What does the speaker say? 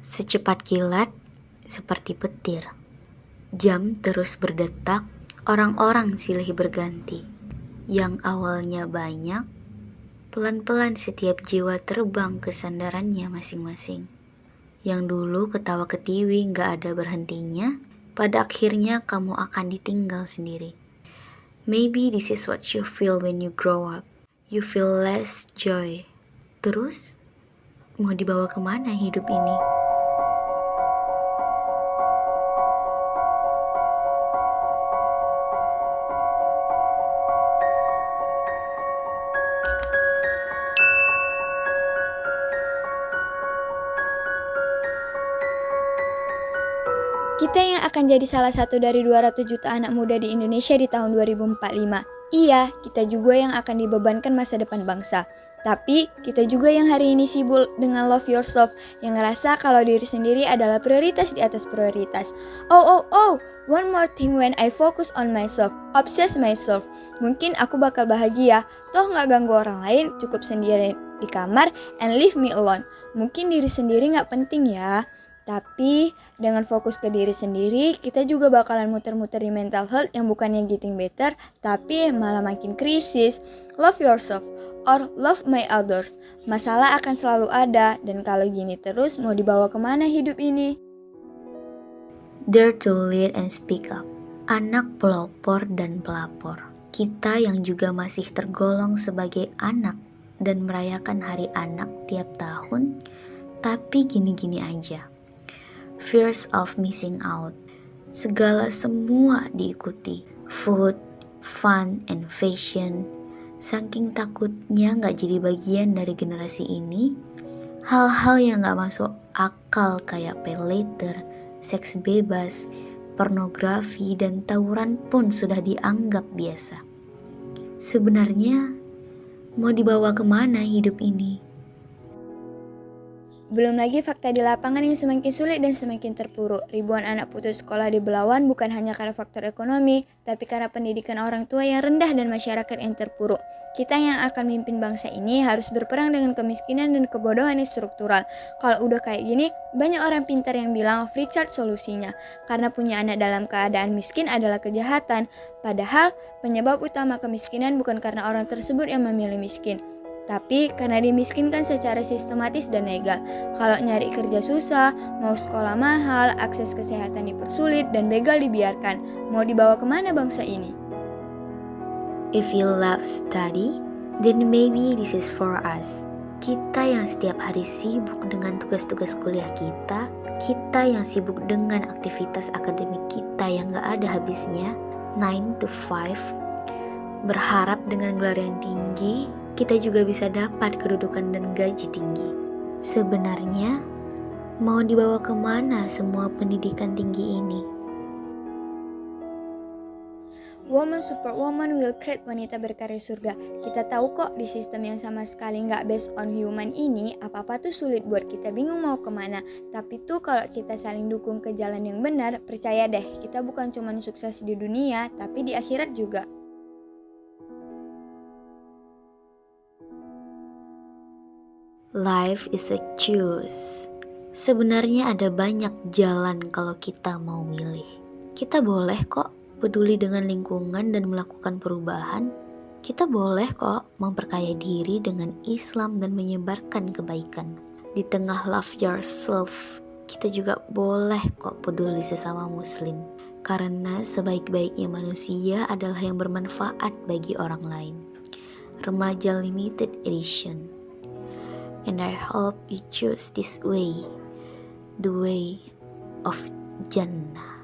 Secepat kilat, seperti petir. Jam terus berdetak, orang-orang silih berganti. Yang awalnya banyak, pelan-pelan setiap jiwa terbang ke sandarannya masing-masing. Yang dulu ketawa ketiwi gak ada berhentinya, pada akhirnya kamu akan ditinggal sendiri. Maybe this is what you feel when you grow up. You feel less joy. Terus, mau dibawa kemana hidup ini? Kita yang akan jadi salah satu dari 200 juta anak muda di Indonesia di tahun 2045. Iya, kita juga yang akan dibebankan masa depan bangsa. Tapi, kita juga yang hari ini sibuk dengan love yourself, yang ngerasa kalau diri sendiri adalah prioritas di atas prioritas. Oh, one more thing when I focus on myself, obsess myself. Mungkin aku bakal bahagia, toh gak ganggu orang lain, cukup sendiri di kamar, and leave me alone. Mungkin diri sendiri gak penting ya. Tapi dengan fokus ke diri sendiri, kita juga bakalan muter-muter di mental health yang bukannya getting better, tapi malah makin krisis. Love yourself or love my others. Masalah akan selalu ada, dan kalau gini terus mau dibawa kemana hidup ini? Dare to lead and speak up. Anak pelopor dan pelapor. Kita yang juga masih tergolong sebagai anak dan merayakan hari anak tiap tahun, tapi gini-gini aja. Fears of missing out. Segala semua diikuti. Food, fun, and fashion. Saking takutnya gak jadi bagian dari generasi ini, hal-hal yang gak masuk akal kayak pay later, seks bebas, pornografi, dan tawuran pun sudah dianggap biasa. Sebenarnya, mau dibawa kemana hidup ini? Belum lagi fakta di lapangan yang semakin sulit dan semakin terpuruk. Ribuan anak putus sekolah di Belawan bukan hanya karena faktor ekonomi, tapi karena pendidikan orang tua yang rendah dan masyarakat yang terpuruk. Kita yang akan memimpin bangsa ini harus berperang dengan kemiskinan dan kebodohan yang struktural. Kalau udah kayak gini, banyak orang pintar yang bilang free child solusinya. Karena punya anak dalam keadaan miskin adalah kejahatan. Padahal, penyebab utama kemiskinan bukan karena orang tersebut yang memilih miskin, tapi karena dimiskinkan secara sistematis dan legal. Kalau nyari kerja susah, mau sekolah mahal, akses kesehatan dipersulit, dan begal dibiarkan. Mau dibawa kemana bangsa ini? If you love study, then maybe this is for us. Kita yang setiap hari sibuk dengan tugas-tugas kuliah kita yang sibuk dengan aktivitas akademik kita yang gak ada habisnya, 9 to 5, berharap dengan gelar yang tinggi, kita juga bisa dapat kedudukan dan gaji tinggi. Sebenarnya, mau dibawa kemana semua pendidikan tinggi ini? Woman Superwoman will create wanita berkarya surga. Kita tahu kok di sistem yang sama sekali nggak based on human ini, apa-apa tuh sulit buat kita bingung mau kemana. Tapi tuh kalau kita saling dukung ke jalan yang benar, percaya deh, kita bukan cuma sukses di dunia, tapi di akhirat juga. Life is a choice. Sebenarnya ada banyak jalan kalau kita mau milih. Kita boleh kok peduli dengan lingkungan dan melakukan perubahan. Kita boleh kok memperkaya diri dengan Islam dan menyebarkan kebaikan. Di tengah love yourself, kita juga boleh kok peduli sesama muslim. Karena sebaik-baiknya manusia adalah yang bermanfaat bagi orang lain. Remaja Limited Edition. And I hope you choose this way, the way of Jannah.